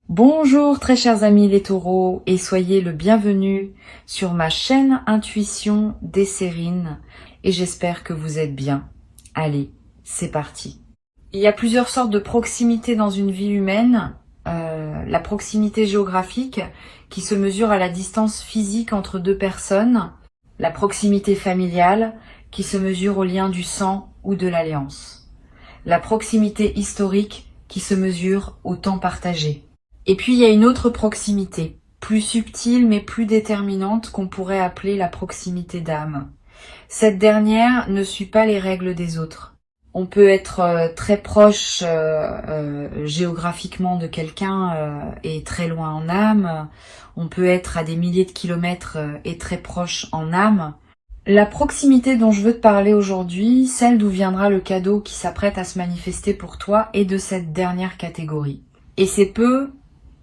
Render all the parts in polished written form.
Bonjour très chers amis les taureaux et soyez le bienvenu sur ma chaîne Intuition des Sérines et j'espère que vous êtes bien. Allez, c'est parti. Il y a plusieurs sortes de proximité dans une vie humaine. La proximité géographique qui se mesure à la distance physique entre deux personnes. La proximité familiale qui se mesure au lien du sang ou de l'alliance. La proximité historique qui se mesure au temps partagé. Et puis il y a une autre proximité, plus subtile mais plus déterminante qu'on pourrait appeler la proximité d'âme. Cette dernière ne suit pas les règles des autres. On peut être très proche géographiquement de quelqu'un et très loin en âme. On peut être à des milliers de kilomètres et très proche en âme. La proximité dont je veux te parler aujourd'hui, celle d'où viendra le cadeau qui s'apprête à se manifester pour toi, est de cette dernière catégorie. Et c'est peu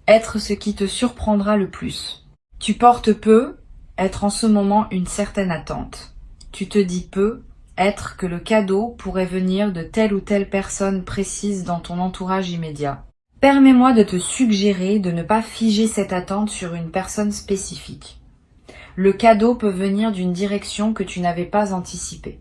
être ce qui te surprendra le plus. Tu portes peu être en ce moment une certaine attente. Tu te dis peu être que le cadeau pourrait venir de telle ou telle personne précise dans ton entourage immédiat. Permets-moi de te suggérer de ne pas figer cette attente sur une personne spécifique. Le cadeau peut venir d'une direction que tu n'avais pas anticipée.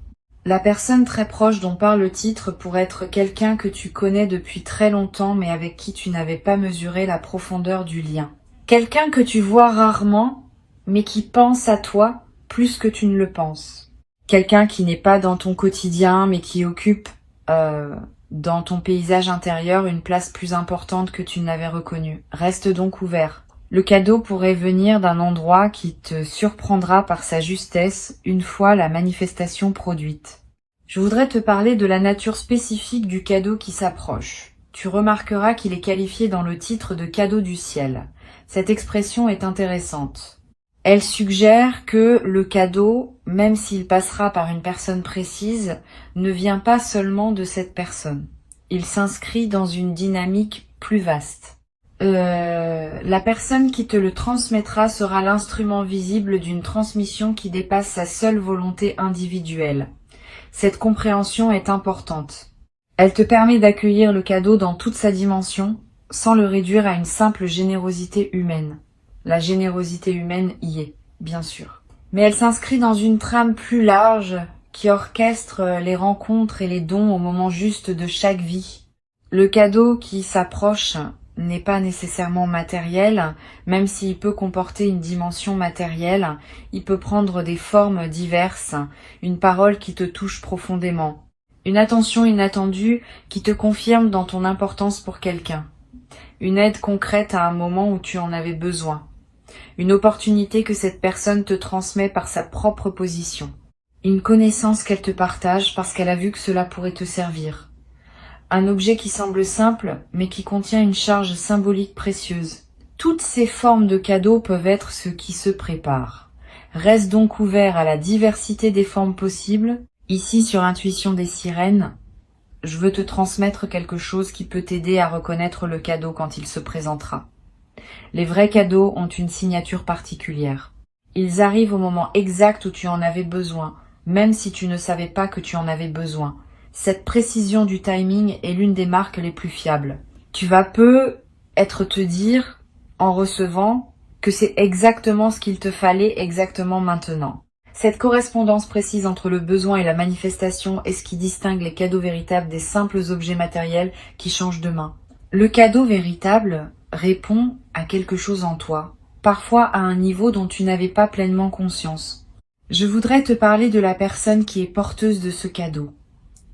La personne très proche dont parle le titre pourrait être quelqu'un que tu connais depuis très longtemps mais avec qui tu n'avais pas mesuré la profondeur du lien. Quelqu'un que tu vois rarement mais qui pense à toi plus que tu ne le penses. Quelqu'un qui n'est pas dans ton quotidien mais qui occupe dans ton paysage intérieur une place plus importante que tu n'avais reconnue. Reste donc ouvert. Le cadeau pourrait venir d'un endroit qui te surprendra par sa justesse une fois la manifestation produite. Je voudrais te parler de la nature spécifique du cadeau qui s'approche. Tu remarqueras qu'il est qualifié dans le titre de cadeau du ciel. Cette expression est intéressante. Elle suggère que le cadeau, même s'il passera par une personne précise, ne vient pas seulement de cette personne. Il s'inscrit dans une dynamique plus vaste. La personne qui te le transmettra sera l'instrument visible d'une transmission qui dépasse sa seule volonté individuelle. Cette compréhension est importante. Elle te permet d'accueillir le cadeau dans toute sa dimension, sans le réduire à une simple générosité humaine. La générosité humaine y est, bien sûr. Mais elle s'inscrit dans une trame plus large qui orchestre les rencontres et les dons au moment juste de chaque vie. Le cadeau qui s'approche n'est pas nécessairement matériel, même s'il peut comporter une dimension matérielle, il peut prendre des formes diverses, une parole qui te touche profondément, une attention inattendue qui te confirme dans ton importance pour quelqu'un, une aide concrète à un moment où tu en avais besoin, une opportunité que cette personne te transmet par sa propre position, une connaissance qu'elle te partage parce qu'elle a vu que cela pourrait te servir. Un objet qui semble simple, mais qui contient une charge symbolique précieuse. Toutes ces formes de cadeaux peuvent être ce qui se prépare. Reste donc ouvert à la diversité des formes possibles. Ici, sur Intuition des Sirènes, je veux te transmettre quelque chose qui peut t'aider à reconnaître le cadeau quand il se présentera. Les vrais cadeaux ont une signature particulière. Ils arrivent au moment exact où tu en avais besoin, même si tu ne savais pas que tu en avais besoin. Cette précision du timing est l'une des marques les plus fiables. Tu vas peu te dire, en recevant, que c'est exactement ce qu'il te fallait exactement maintenant. Cette correspondance précise entre le besoin et la manifestation est ce qui distingue les cadeaux véritables des simples objets matériels qui changent de main. Le cadeau véritable répond à quelque chose en toi, parfois à un niveau dont tu n'avais pas pleinement conscience. Je voudrais te parler de la personne qui est porteuse de ce cadeau.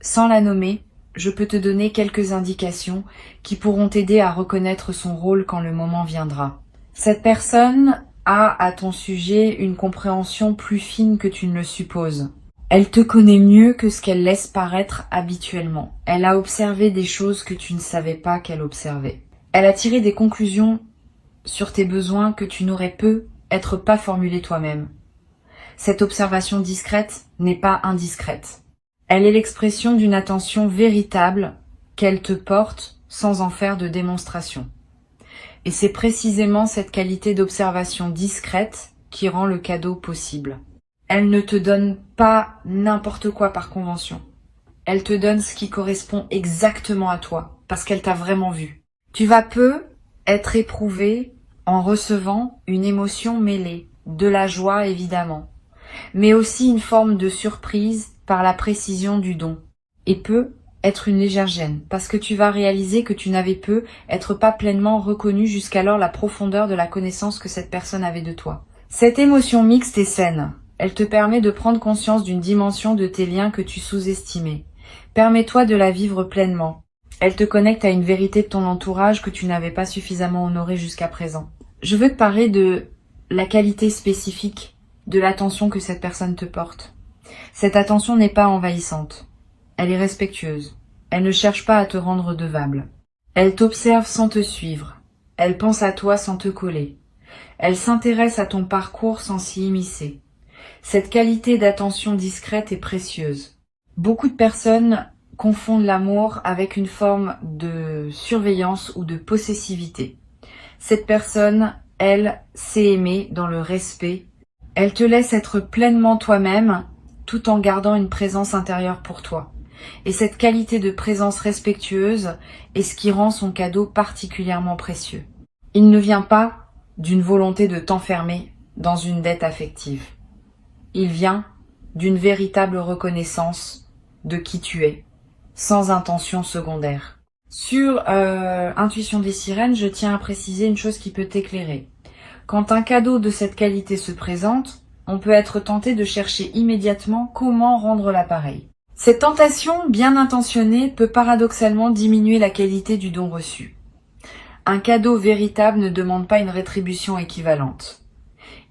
Sans la nommer, je peux te donner quelques indications qui pourront t'aider à reconnaître son rôle quand le moment viendra. Cette personne a à ton sujet une compréhension plus fine que tu ne le supposes. Elle te connaît mieux que ce qu'elle laisse paraître habituellement. Elle a observé des choses que tu ne savais pas qu'elle observait. Elle a tiré des conclusions sur tes besoins que tu n'aurais peut-être pas formulés toi-même. Cette observation discrète n'est pas indiscrète. Elle est l'expression d'une attention véritable qu'elle te porte sans en faire de démonstration. Et c'est précisément cette qualité d'observation discrète qui rend le cadeau possible. Elle ne te donne pas n'importe quoi par convention. Elle te donne ce qui correspond exactement à toi, parce qu'elle t'a vraiment vu. Tu vas peu être éprouvé en recevant une émotion mêlée, de la joie évidemment, mais aussi une forme de surprise par la précision du don, et peut être une légère gêne, parce que tu vas réaliser que tu n'avais pu être pas pleinement reconnu jusqu'alors la profondeur de la connaissance que cette personne avait de toi. Cette émotion mixte est saine. Elle te permet de prendre conscience d'une dimension de tes liens que tu sous-estimais. Permets-toi de la vivre pleinement. Elle te connecte à une vérité de ton entourage que tu n'avais pas suffisamment honorée jusqu'à présent. Je veux te parler de la qualité spécifique de l'attention que cette personne te porte. Cette attention n'est pas envahissante. Elle est respectueuse. Elle ne cherche pas à te rendre redevable. Elle t'observe sans te suivre. Elle pense à toi sans te coller. Elle s'intéresse à ton parcours sans s'y immiscer. Cette qualité d'attention discrète est précieuse. Beaucoup de personnes confondent l'amour avec une forme de surveillance ou de possessivité. Cette personne, elle, sait aimer dans le respect. Elle te laisse être pleinement toi-même tout en gardant une présence intérieure pour toi. Et cette qualité de présence respectueuse est ce qui rend son cadeau particulièrement précieux. Il ne vient pas d'une volonté de t'enfermer dans une dette affective. Il vient d'une véritable reconnaissance de qui tu es, sans intention secondaire. Sur Intuition des sirènes, je tiens à préciser une chose qui peut t'éclairer. Quand un cadeau de cette qualité se présente, on peut être tenté de chercher immédiatement comment rendre l'appareil. Cette tentation bien intentionnée peut paradoxalement diminuer la qualité du don reçu. Un cadeau véritable ne demande pas une rétribution équivalente.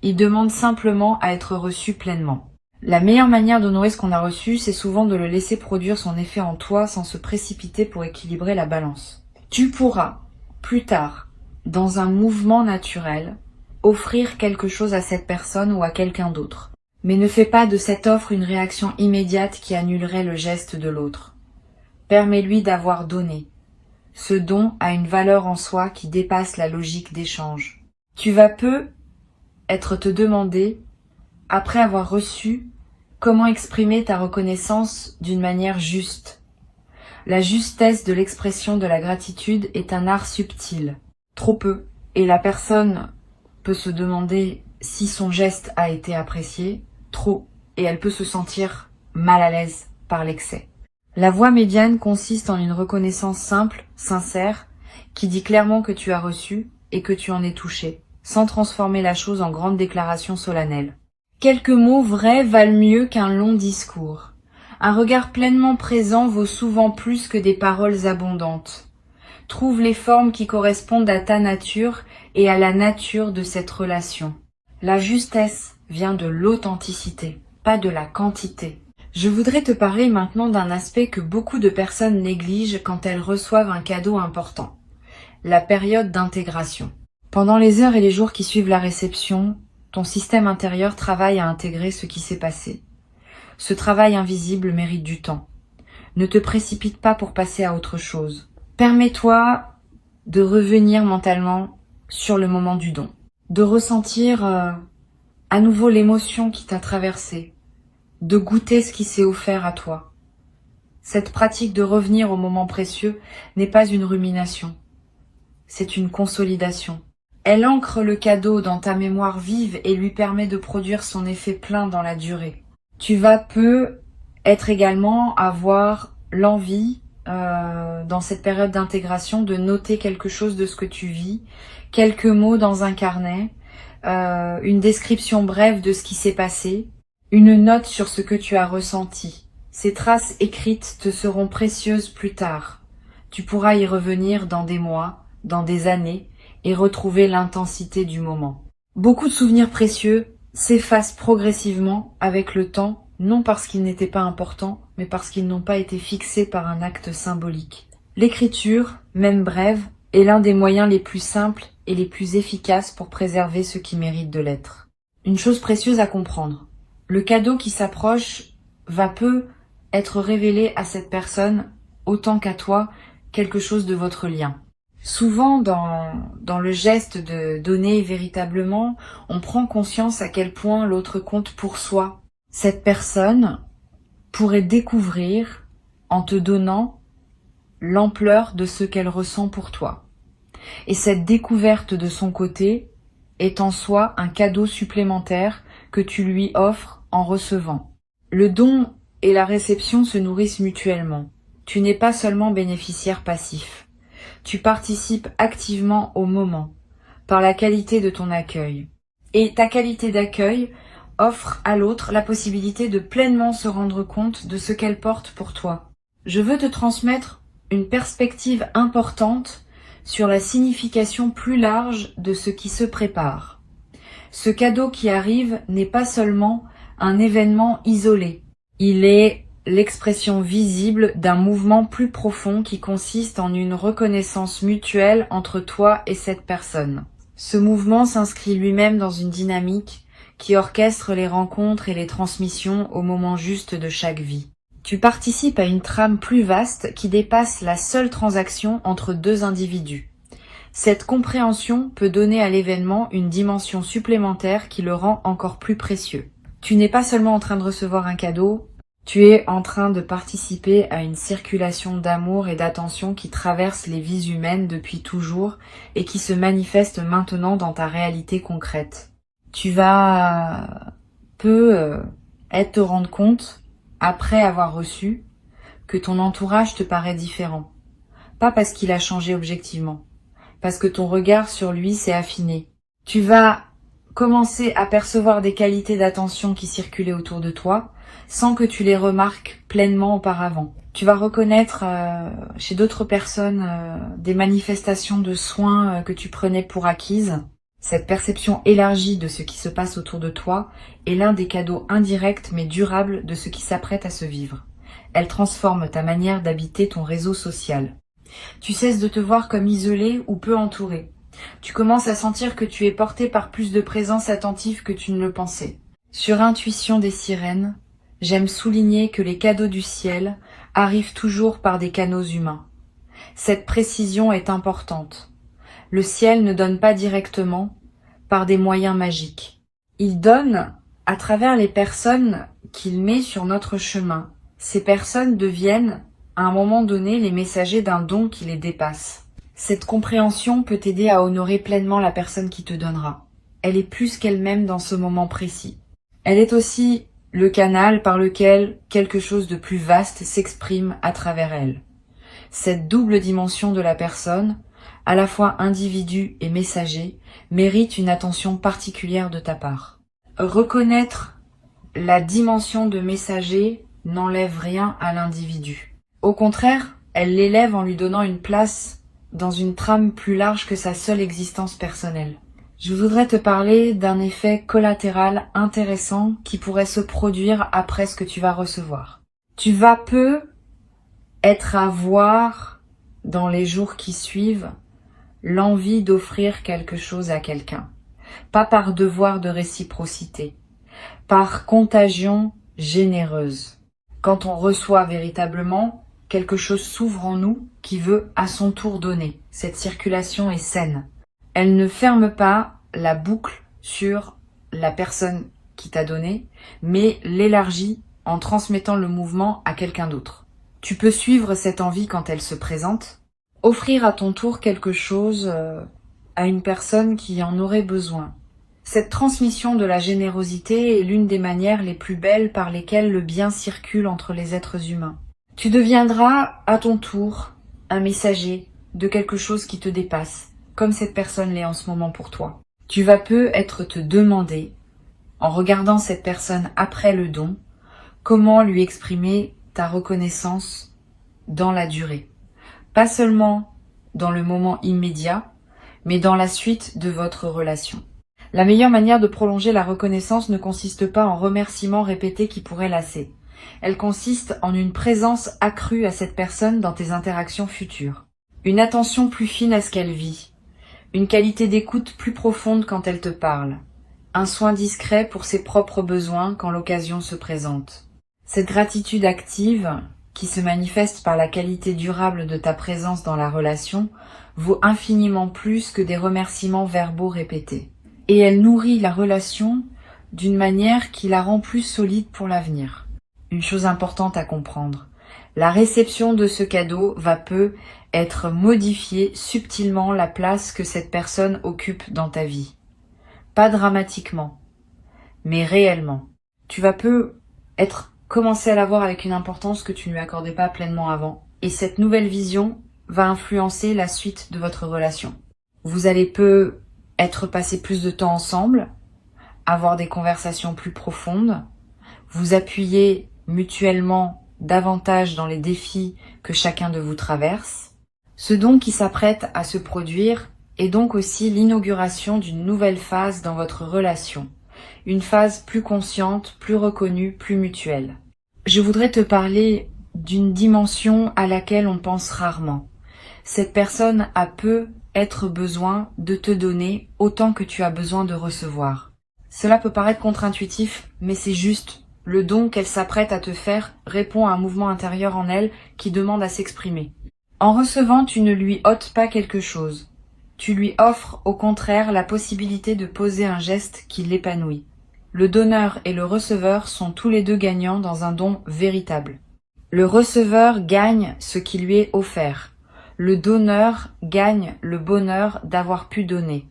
Il demande simplement à être reçu pleinement. La meilleure manière d'honorer ce qu'on a reçu, c'est souvent de le laisser produire son effet en toi sans se précipiter pour équilibrer la balance. Tu pourras, plus tard, dans un mouvement naturel, offrir quelque chose à cette personne ou à quelqu'un d'autre. Mais ne fais pas de cette offre une réaction immédiate qui annulerait le geste de l'autre. Permets-lui d'avoir donné. Ce don a une valeur en soi qui dépasse la logique d'échange. Tu vas être te demander, après avoir reçu, comment exprimer ta reconnaissance d'une manière juste. La justesse de l'expression de la gratitude est un art subtil. Trop peu. Et la personne peut se demander si son geste a été apprécié, trop, et elle peut se sentir mal à l'aise par l'excès. La voie médiane consiste en une reconnaissance simple, sincère, qui dit clairement que tu as reçu et que tu en es touché, sans transformer la chose en grande déclaration solennelle. Quelques mots vrais valent mieux qu'un long discours. Un regard pleinement présent vaut souvent plus que des paroles abondantes. Trouve les formes qui correspondent à ta nature et à la nature de cette relation. La justesse vient de l'authenticité, pas de la quantité. Je voudrais te parler maintenant d'un aspect que beaucoup de personnes négligent quand elles reçoivent un cadeau important. La période d'intégration. Pendant les heures et les jours qui suivent la réception, ton système intérieur travaille à intégrer ce qui s'est passé. Ce travail invisible mérite du temps. Ne te précipite pas pour passer à autre chose. Permets-toi de revenir mentalement sur le moment du don, de ressentir à nouveau l'émotion qui t'a traversé, de goûter ce qui s'est offert à toi. Cette pratique de revenir au moment précieux n'est pas une rumination, c'est une consolidation. Elle ancre le cadeau dans ta mémoire vive et lui permet de produire son effet plein dans la durée. Tu vas être également avoir l'envie dans cette période d'intégration de noter quelque chose de ce que tu vis, quelques mots dans un carnet, une description brève de ce qui s'est passé, une note sur ce que tu as ressenti. Ces traces écrites te seront précieuses plus tard. Tu pourras y revenir dans des mois, dans des années, et retrouver l'intensité du moment. Beaucoup de souvenirs précieux s'effacent progressivement avec le temps, non parce qu'ils n'étaient pas importants, mais parce qu'ils n'ont pas été fixés par un acte symbolique. L'écriture, même brève, est l'un des moyens les plus simples et les plus efficaces pour préserver ce qui mérite de l'être. Une chose précieuse à comprendre. Le cadeau qui s'approche va être révélé à cette personne autant qu'à toi quelque chose de votre lien. Souvent, dans le geste de donner véritablement, on prend conscience à quel point l'autre compte pour soi. Cette personne pourrait découvrir, en te donnant, l'ampleur de ce qu'elle ressent pour toi. Et cette découverte de son côté est en soi un cadeau supplémentaire que tu lui offres en recevant. Le don et la réception se nourrissent mutuellement. Tu n'es pas seulement bénéficiaire passif. Tu participes activement au moment, par la qualité de ton accueil. Et ta qualité d'accueil offre à l'autre la possibilité de pleinement se rendre compte de ce qu'elle porte pour toi. Je veux te transmettre une perspective importante sur la signification plus large de ce qui se prépare. Ce cadeau qui arrive n'est pas seulement un événement isolé. Il est l'expression visible d'un mouvement plus profond qui consiste en une reconnaissance mutuelle entre toi et cette personne. Ce mouvement s'inscrit lui-même dans une dynamique qui orchestre les rencontres et les transmissions au moment juste de chaque vie. Tu participes à une trame plus vaste qui dépasse la seule transaction entre deux individus. Cette compréhension peut donner à l'événement une dimension supplémentaire qui le rend encore plus précieux. Tu n'es pas seulement en train de recevoir un cadeau, tu es en train de participer à une circulation d'amour et d'attention qui traverse les vies humaines depuis toujours et qui se manifeste maintenant dans ta réalité concrète. Tu vas te rendre compte, après avoir reçu, que ton entourage te paraît différent. Pas parce qu'il a changé objectivement, parce que ton regard sur lui s'est affiné. Tu vas commencer à percevoir des qualités d'attention qui circulaient autour de toi, sans que tu les remarques pleinement auparavant. Tu vas reconnaître chez d'autres personnes des manifestations de soins que tu prenais pour acquises. Cette perception élargie de ce qui se passe autour de toi est l'un des cadeaux indirects mais durables de ce qui s'apprête à se vivre. Elle transforme ta manière d'habiter ton réseau social. Tu cesses de te voir comme isolé ou peu entouré. Tu commences à sentir que tu es porté par plus de présence attentive que tu ne le pensais. Sur Intuition des sirènes, j'aime souligner que les cadeaux du ciel arrivent toujours par des canaux humains. Cette précision est importante. Le ciel ne donne pas directement par des moyens magiques. Il donne à travers les personnes qu'il met sur notre chemin. Ces personnes deviennent, à un moment donné, les messagers d'un don qui les dépasse. Cette compréhension peut t'aider à honorer pleinement la personne qui te donnera. Elle est plus qu'elle-même dans ce moment précis. Elle est aussi le canal par lequel quelque chose de plus vaste s'exprime à travers elle. Cette double dimension de la personne, à la fois individu et messager, mérite une attention particulière de ta part. Reconnaître la dimension de messager n'enlève rien à l'individu. Au contraire, elle l'élève en lui donnant une place dans une trame plus large que sa seule existence personnelle. Je voudrais te parler d'un effet collatéral intéressant qui pourrait se produire après ce que tu vas recevoir. Tu vas être à voir dans les jours qui suivent l'envie d'offrir quelque chose à quelqu'un. Pas par devoir de réciprocité, par contagion généreuse. Quand on reçoit véritablement, quelque chose s'ouvre en nous qui veut à son tour donner. Cette circulation est saine. Elle ne ferme pas la boucle sur la personne qui t'a donné, mais l'élargit en transmettant le mouvement à quelqu'un d'autre. Tu peux suivre cette envie quand elle se présente, offrir à ton tour quelque chose à une personne qui en aurait besoin. Cette transmission de la générosité est l'une des manières les plus belles par lesquelles le bien circule entre les êtres humains. Tu deviendras à ton tour un messager de quelque chose qui te dépasse, comme cette personne l'est en ce moment pour toi. Tu vas peut-être te demander, en regardant cette personne après le don, comment lui exprimer ta reconnaissance dans la durée. Pas seulement dans le moment immédiat, mais dans la suite de votre relation. La meilleure manière de prolonger la reconnaissance ne consiste pas en remerciements répétés qui pourraient lasser. Elle consiste en une présence accrue à cette personne dans tes interactions futures. Une attention plus fine à ce qu'elle vit. Une qualité d'écoute plus profonde quand elle te parle. Un soin discret pour ses propres besoins quand l'occasion se présente. Cette gratitude active, qui se manifeste par la qualité durable de ta présence dans la relation, vaut infiniment plus que des remerciements verbaux répétés. Et elle nourrit la relation d'une manière qui la rend plus solide pour l'avenir. Une chose importante à comprendre, La réception de ce cadeau va peu être modifiée subtilement la place que cette personne occupe dans ta vie. Pas dramatiquement, mais réellement. Tu vas peu commencer à la voir avec une importance que tu ne lui accordais pas pleinement avant. Et cette nouvelle vision va influencer la suite de votre relation. Vous allez peu passer plus de temps ensemble, avoir des conversations plus profondes, vous appuyer mutuellement davantage dans les défis que chacun de vous traverse. Ce don qui s'apprête à se produire est donc aussi l'inauguration d'une nouvelle phase dans votre relation. Une phase plus consciente, plus reconnue, plus mutuelle. Je voudrais te parler d'une dimension à laquelle on pense rarement. Cette personne a peu besoin de te donner autant que tu as besoin de recevoir. Cela peut paraître contre-intuitif, mais c'est juste. Le don qu'elle s'apprête à te faire répond à un mouvement intérieur en elle qui demande à s'exprimer. En recevant, tu ne lui ôtes pas quelque chose. Tu lui offres au contraire la possibilité de poser un geste qui l'épanouit. Le donneur et le receveur sont tous les deux gagnants dans un don véritable. Le receveur gagne ce qui lui est offert. Le donneur gagne le bonheur d'avoir pu donner.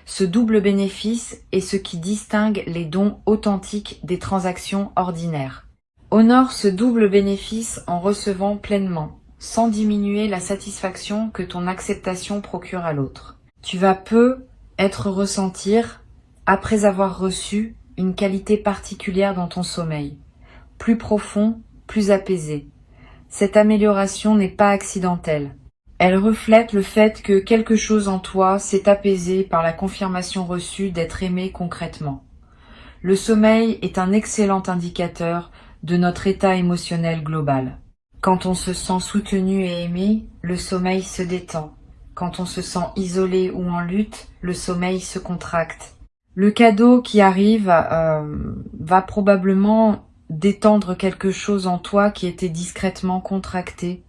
Ce double bénéfice est ce qui distingue les dons authentiques des transactions ordinaires. Honore ce double bénéfice en recevant pleinement, sans diminuer la satisfaction que ton acceptation procure à l'autre. Tu vas peu ressentir, après avoir reçu, une qualité particulière dans ton sommeil, plus profond, plus apaisé. Cette amélioration n'est pas accidentelle. Elle reflète le fait que quelque chose en toi s'est apaisé par la confirmation reçue d'être aimé concrètement. Le sommeil est un excellent indicateur de notre état émotionnel global. Quand on se sent soutenu et aimé, le sommeil se détend. Quand on se sent isolé ou en lutte, le sommeil se contracte. Le cadeau qui arrive va probablement détendre quelque chose en toi qui était discrètement contracté.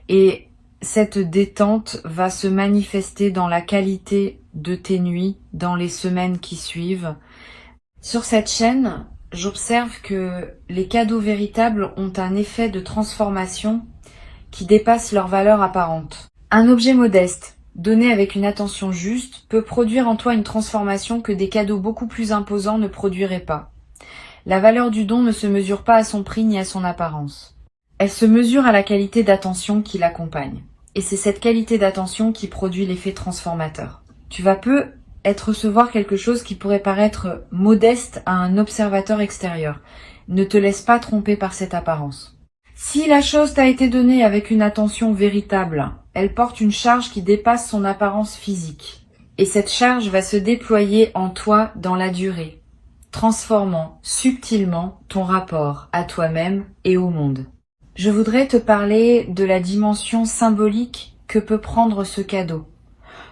Et cette détente va se manifester dans la qualité de tes nuits dans les semaines qui suivent. Sur cette chaîne, j'observe que les cadeaux véritables ont un effet de transformation qui dépasse leur valeur apparente. Un objet modeste, donné avec une attention juste, peut produire en toi une transformation que des cadeaux beaucoup plus imposants ne produiraient pas. La valeur du don ne se mesure pas à son prix ni à son apparence. Elle se mesure à la qualité d'attention qui l'accompagne. Et c'est cette qualité d'attention qui produit l'effet transformateur. Tu vas peu recevoir quelque chose qui pourrait paraître modeste à un observateur extérieur. Ne te laisse pas tromper par cette apparence. Si la chose t'a été donnée avec une attention véritable, elle porte une charge qui dépasse son apparence physique. Et cette charge va se déployer en toi dans la durée, transformant subtilement ton rapport à toi-même et au monde. Je voudrais te parler de la dimension symbolique que peut prendre ce cadeau.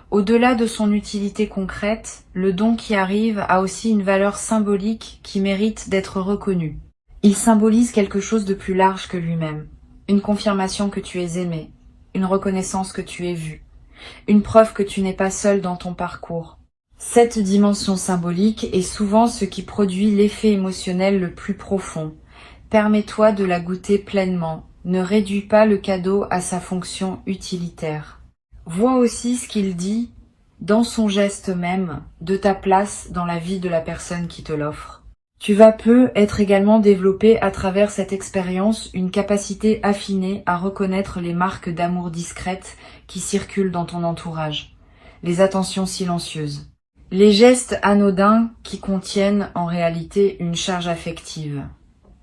Au-delà de son utilité concrète, le don qui arrive a aussi une valeur symbolique qui mérite d'être reconnue. Il symbolise quelque chose de plus large que lui-même. Une confirmation que tu es aimé, une reconnaissance que tu es vu, une preuve que tu n'es pas seul dans ton parcours. Cette dimension symbolique est souvent ce qui produit l'effet émotionnel le plus profond. Permets-toi de la goûter pleinement. Ne réduis pas le cadeau à sa fonction utilitaire. Vois aussi ce qu'il dit dans son geste même de ta place dans la vie de la personne qui te l'offre. Tu vas peu également développer à travers cette expérience une capacité affinée à reconnaître les marques d'amour discrètes qui circulent dans ton entourage, les attentions silencieuses, les gestes anodins qui contiennent en réalité une charge affective,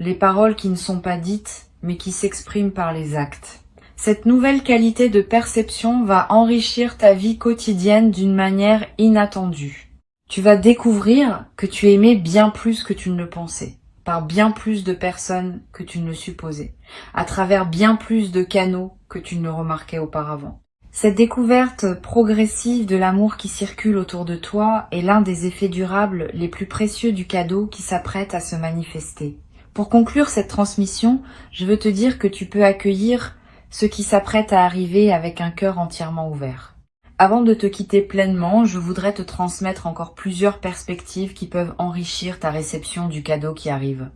les paroles qui ne sont pas dites mais qui s'expriment par les actes. Cette nouvelle qualité de perception va enrichir ta vie quotidienne d'une manière inattendue. Tu vas découvrir que tu es aimé bien plus que tu ne le pensais, par bien plus de personnes que tu ne le supposais, à travers bien plus de canaux que tu ne le remarquais auparavant. Cette découverte progressive de l'amour qui circule autour de toi est l'un des effets durables les plus précieux du cadeau qui s'apprête à se manifester. Pour conclure cette transmission, je veux te dire que tu peux accueillir ce qui s'apprête à arriver avec un cœur entièrement ouvert. Avant de te quitter pleinement, je voudrais te transmettre encore plusieurs perspectives qui peuvent enrichir ta réception du cadeau qui arrive.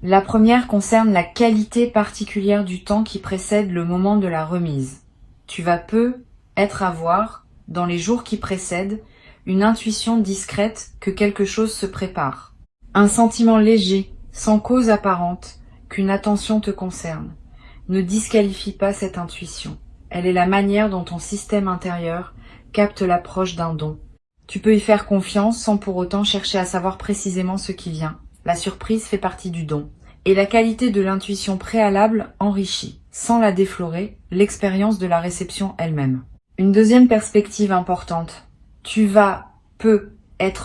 La première concerne la qualité particulière du temps qui précède le moment de la remise. Tu vas avoir, dans les jours qui précèdent, une intuition discrète que quelque chose se prépare. Un sentiment léger, sans cause apparente, qu'une attention te concerne. Ne disqualifie pas cette intuition. Elle est la manière dont ton système intérieur capte l'approche d'un don. Tu peux y faire confiance sans pour autant chercher à savoir précisément ce qui vient. La surprise fait partie du don. Et la qualité de l'intuition préalable enrichit, sans la déflorer, l'expérience de la réception elle-même. Une deuxième perspective importante. Tu peux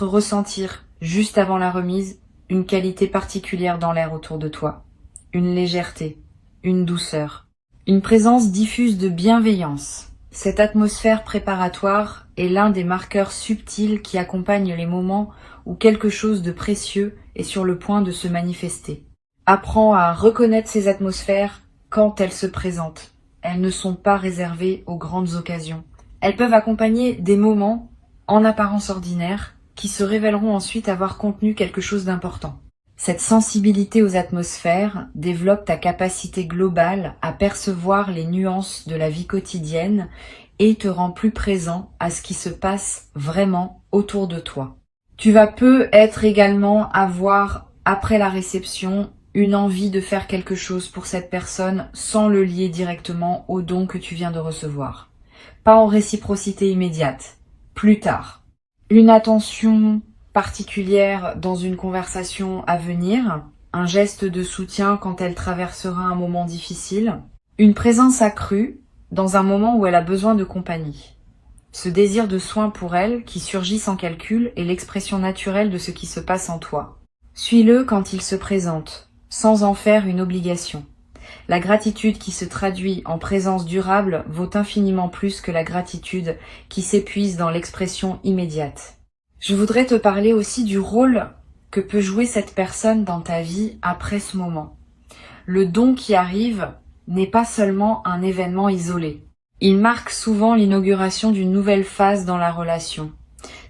ressentir, juste avant la remise, une qualité particulière dans l'air autour de toi. Une légèreté, une douceur, une présence diffuse de bienveillance. Cette atmosphère préparatoire est l'un des marqueurs subtils qui accompagnent les moments où quelque chose de précieux est sur le point de se manifester. Apprends à reconnaître ces atmosphères quand elles se présentent. Elles ne sont pas réservées aux grandes occasions. Elles peuvent accompagner des moments, en apparence ordinaires, qui se révéleront ensuite avoir contenu quelque chose d'important. Cette sensibilité aux atmosphères développe ta capacité globale à percevoir les nuances de la vie quotidienne et te rend plus présent à ce qui se passe vraiment autour de toi. Tu vas également avoir, après la réception, une envie de faire quelque chose pour cette personne sans le lier directement au don que tu viens de recevoir. Pas en réciprocité immédiate, plus tard. Une attention particulière dans une conversation à venir, un geste de soutien quand elle traversera un moment difficile, une présence accrue dans un moment où elle a besoin de compagnie. Ce désir de soin pour elle, qui surgit sans calcul, est l'expression naturelle de ce qui se passe en toi. Suis-le quand il se présente, sans en faire une obligation. La gratitude qui se traduit en présence durable vaut infiniment plus que la gratitude qui s'épuise dans l'expression immédiate. Je voudrais te parler aussi du rôle que peut jouer cette personne dans ta vie après ce moment. Le don qui arrive n'est pas seulement un événement isolé. Il marque souvent l'inauguration d'une nouvelle phase dans la relation.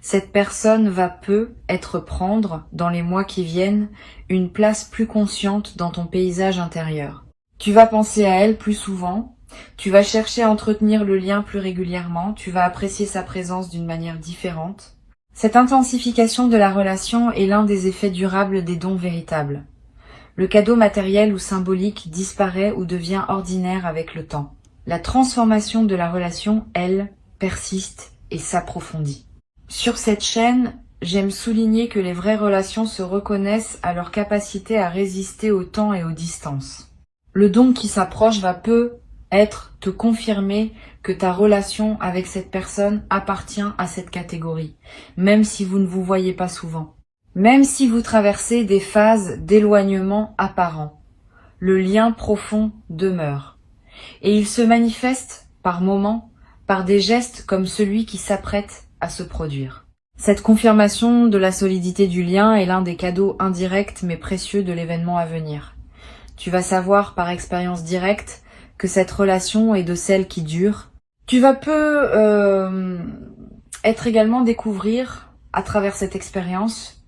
Cette personne va prendre, dans les mois qui viennent, une place plus consciente dans ton paysage intérieur. Tu vas penser à elle plus souvent, tu vas chercher à entretenir le lien plus régulièrement, tu vas apprécier sa présence d'une manière différente. Cette intensification de la relation est l'un des effets durables des dons véritables. Le cadeau matériel ou symbolique disparaît ou devient ordinaire avec le temps. La transformation de la relation, elle, persiste et s'approfondit. Sur cette chaîne, j'aime souligner que les vraies relations se reconnaissent à leur capacité à résister au temps et aux distances. Le don qui s'approche va te confirmer que ta relation avec cette personne appartient à cette catégorie, même si vous ne vous voyez pas souvent. Même si vous traversez des phases d'éloignement apparent, le lien profond demeure. Et il se manifeste, par moments, par des gestes comme celui qui s'apprête à se produire. Cette confirmation de la solidité du lien est l'un des cadeaux indirects mais précieux de l'événement à venir. Tu vas savoir par expérience directe que cette relation est de celles qui durent. Tu vas également découvrir, à travers cette expérience,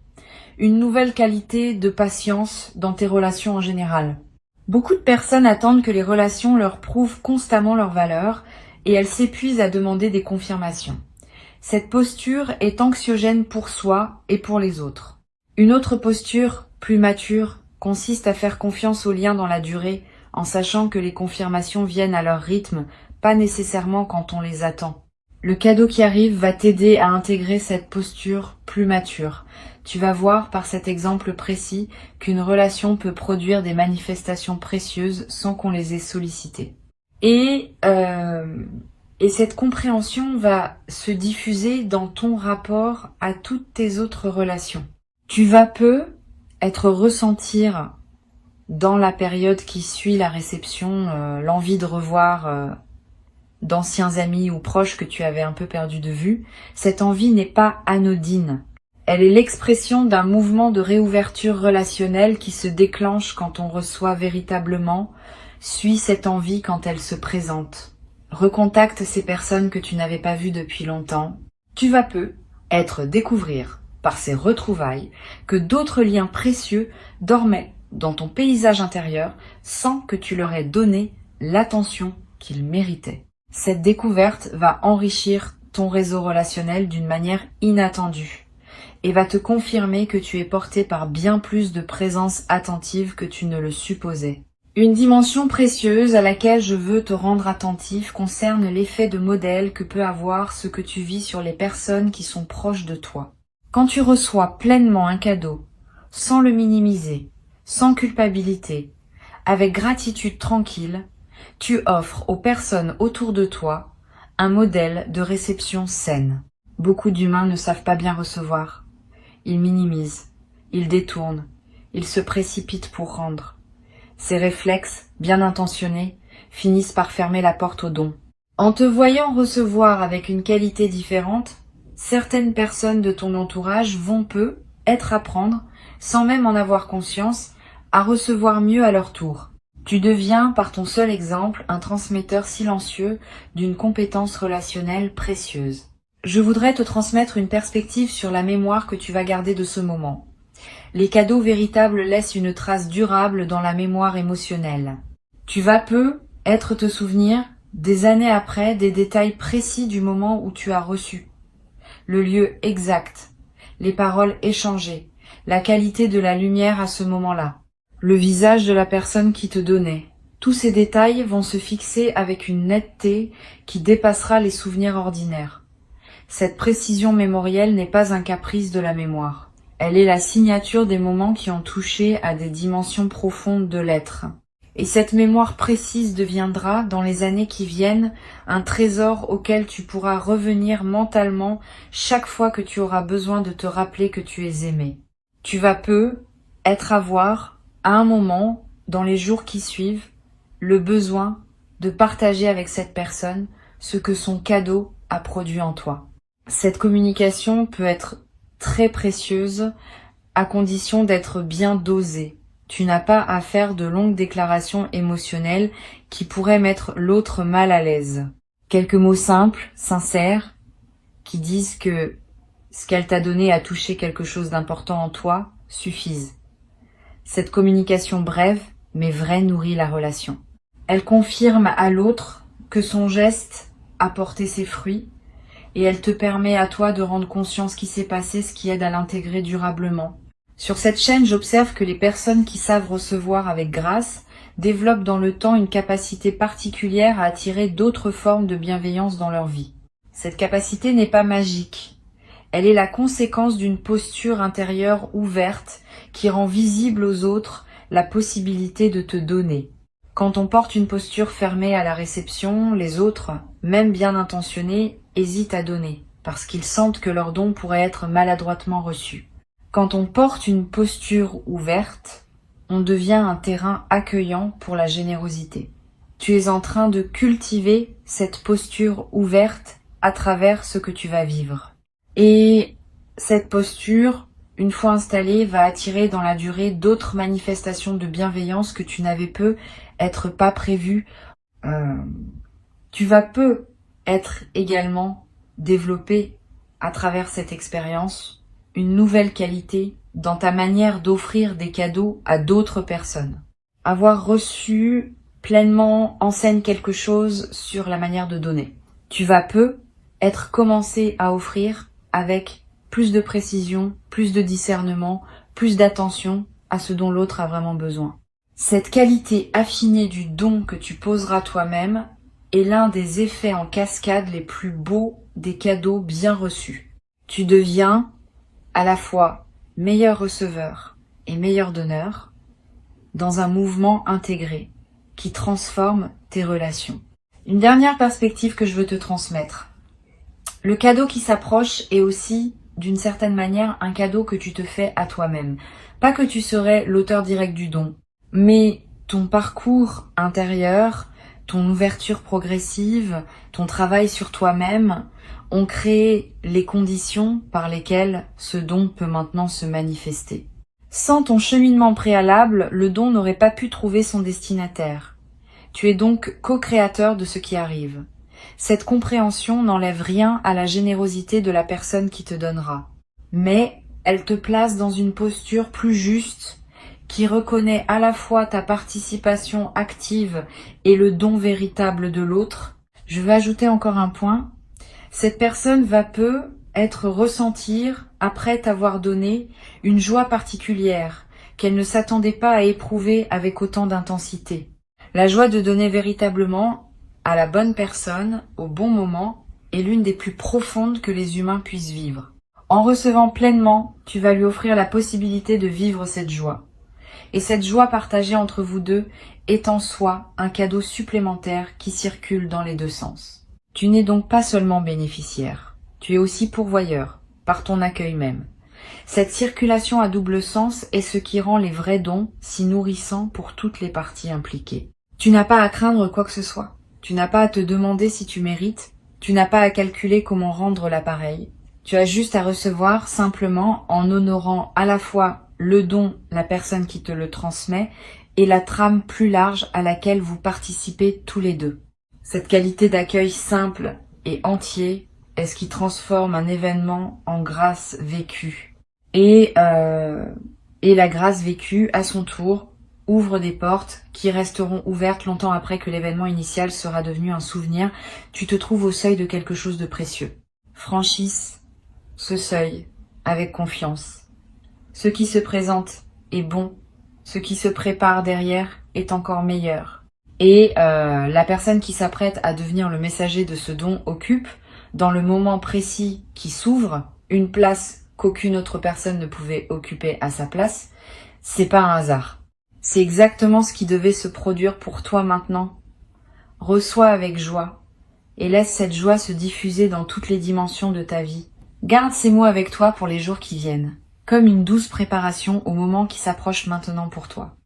une nouvelle qualité de patience dans tes relations en général. Beaucoup de personnes attendent que les relations leur prouvent constamment leur valeur et elles s'épuisent à demander des confirmations. Cette posture est anxiogène pour soi et pour les autres. Une autre posture, plus mature, consiste à faire confiance aux liens dans la durée, en sachant que les confirmations viennent à leur rythme, pas nécessairement quand on les attend. Le cadeau qui arrive va t'aider à intégrer cette posture plus mature. Tu vas voir par cet exemple précis qu'une relation peut produire des manifestations précieuses sans qu'on les ait sollicitées. Et cette compréhension va se diffuser dans ton rapport à toutes tes autres relations. Tu vas ressentir dans la période qui suit la réception l'envie de revoir d'anciens amis ou proches que tu avais un peu perdu de vue. Cette envie n'est pas anodine. Elle est l'expression d'un mouvement de réouverture relationnelle qui se déclenche quand on reçoit véritablement, suit cette envie quand elle se présente. Recontacte ces personnes que tu n'avais pas vues depuis longtemps. Tu vas découvrir par ces retrouvailles que d'autres liens précieux dormaient dans ton paysage intérieur sans que tu leur aies donné l'attention qu'ils méritaient. Cette découverte va enrichir ton réseau relationnel d'une manière inattendue et va te confirmer que tu es porté par bien plus de présence attentive que tu ne le supposais. Une dimension précieuse à laquelle je veux te rendre attentif concerne l'effet de modèle que peut avoir ce que tu vis sur les personnes qui sont proches de toi. Quand tu reçois pleinement un cadeau, sans le minimiser, sans culpabilité, avec gratitude tranquille, tu offres aux personnes autour de toi un modèle de réception saine. Beaucoup d'humains ne savent pas bien recevoir. Ils minimisent, ils détournent, ils se précipitent pour rendre. Ces réflexes, bien intentionnés, finissent par fermer la porte au don. En te voyant recevoir avec une qualité différente, certaines personnes de ton entourage vont être apprendre, sans même en avoir conscience, à recevoir mieux à leur tour. Tu deviens, par ton seul exemple, un transmetteur silencieux d'une compétence relationnelle précieuse. Je voudrais te transmettre une perspective sur la mémoire que tu vas garder de ce moment. Les cadeaux véritables laissent une trace durable dans la mémoire émotionnelle. Tu vas te souvenir, des années après, des détails précis du moment où tu as reçu. Le lieu exact, les paroles échangées, la qualité de la lumière à ce moment-là, le visage de la personne qui te donnait. Tous ces détails vont se fixer avec une netteté qui dépassera les souvenirs ordinaires. Cette précision mémorielle n'est pas un caprice de la mémoire. Elle est la signature des moments qui ont touché à des dimensions profondes de l'être. Et cette mémoire précise deviendra, dans les années qui viennent, un trésor auquel tu pourras revenir mentalement chaque fois que tu auras besoin de te rappeler que tu es aimé. Tu vas avoir, à un moment, dans les jours qui suivent, le besoin de partager avec cette personne ce que son cadeau a produit en toi. Cette communication peut être très précieuse à condition d'être bien dosée. Tu n'as pas à faire de longues déclarations émotionnelles qui pourraient mettre l'autre mal à l'aise. Quelques mots simples, sincères, qui disent que ce qu'elle t'a donné a touché quelque chose d'important en toi, suffisent. Cette communication brève, mais vraie, nourrit la relation. Elle confirme à l'autre que son geste a porté ses fruits, et elle te permet à toi de rendre conscience qui s'est passé, ce qui aide à l'intégrer durablement. Sur cette chaîne, j'observe que les personnes qui savent recevoir avec grâce développent dans le temps une capacité particulière à attirer d'autres formes de bienveillance dans leur vie. Cette capacité n'est pas magique. Elle est la conséquence d'une posture intérieure ouverte qui rend visible aux autres la possibilité de te donner. Quand on porte une posture fermée à la réception, les autres, même bien intentionnés, hésitent à donner, parce qu'ils sentent que leur don pourrait être maladroitement reçu. Quand on porte une posture ouverte, on devient un terrain accueillant pour la générosité. Tu es en train de cultiver cette posture ouverte à travers ce que tu vas vivre. Et cette posture, une fois installée, va attirer dans la durée d'autres manifestations de bienveillance que tu n'avais peut-être pas prévues. Tu vas être également développé à travers cette expérience une nouvelle qualité dans ta manière d'offrir des cadeaux à d'autres personnes. Avoir reçu pleinement enseigne quelque chose sur la manière de donner. Tu vas être commencé à offrir avec plus de précision, plus de discernement, plus d'attention à ce dont l'autre a vraiment besoin. Cette qualité affinée du don que tu poseras toi-même est l'un des effets en cascade les plus beaux des cadeaux bien reçus. Tu deviens à la fois meilleur receveur et meilleur donneur dans un mouvement intégré qui transforme tes relations. Une dernière perspective que je veux te transmettre. Le cadeau qui s'approche est aussi, d'une certaine manière, un cadeau que tu te fais à toi-même. Pas que tu serais l'auteur direct du don, mais ton parcours intérieur, ton ouverture progressive, ton travail sur toi-même ont créé les conditions par lesquelles ce don peut maintenant se manifester. Sans ton cheminement préalable, le don n'aurait pas pu trouver son destinataire. Tu es donc co-créateur de ce qui arrive. Cette compréhension n'enlève rien à la générosité de la personne qui te donnera, mais elle te place dans une posture plus juste qui reconnaît à la fois ta participation active et le don véritable de l'autre. Je vais ajouter encore un point. Cette personne va ressentir, après t'avoir donné, une joie particulière qu'elle ne s'attendait pas à éprouver avec autant d'intensité. La joie de donner véritablement à la bonne personne, au bon moment, est l'une des plus profondes que les humains puissent vivre. En recevant pleinement, tu vas lui offrir la possibilité de vivre cette joie. Et cette joie partagée entre vous deux est en soi un cadeau supplémentaire qui circule dans les deux sens. Tu n'es donc pas seulement bénéficiaire, tu es aussi pourvoyeur, par ton accueil même. Cette circulation à double sens est ce qui rend les vrais dons si nourrissants pour toutes les parties impliquées. Tu n'as pas à craindre quoi que ce soit, tu n'as pas à te demander si tu mérites, tu n'as pas à calculer comment rendre l'appareil. Tu as juste à recevoir simplement en honorant à la fois le don, la personne qui te le transmet, et la trame plus large à laquelle vous participez tous les deux. Cette qualité d'accueil simple et entier est ce qui transforme un événement en grâce vécue. Et la grâce vécue, à son tour, ouvre des portes qui resteront ouvertes longtemps après que l'événement initial sera devenu un souvenir. Tu te trouves au seuil de quelque chose de précieux. Franchisse ce seuil avec confiance. Ce qui se présente est bon, ce qui se prépare derrière est encore meilleur. Et la personne qui s'apprête à devenir le messager de ce don occupe, dans le moment précis qui s'ouvre, une place qu'aucune autre personne ne pouvait occuper à sa place. C'est pas un hasard. C'est exactement ce qui devait se produire pour toi maintenant. Reçois avec joie et laisse cette joie se diffuser dans toutes les dimensions de ta vie. Garde ces mots avec toi pour les jours qui viennent, comme une douce préparation au moment qui s'approche maintenant pour toi.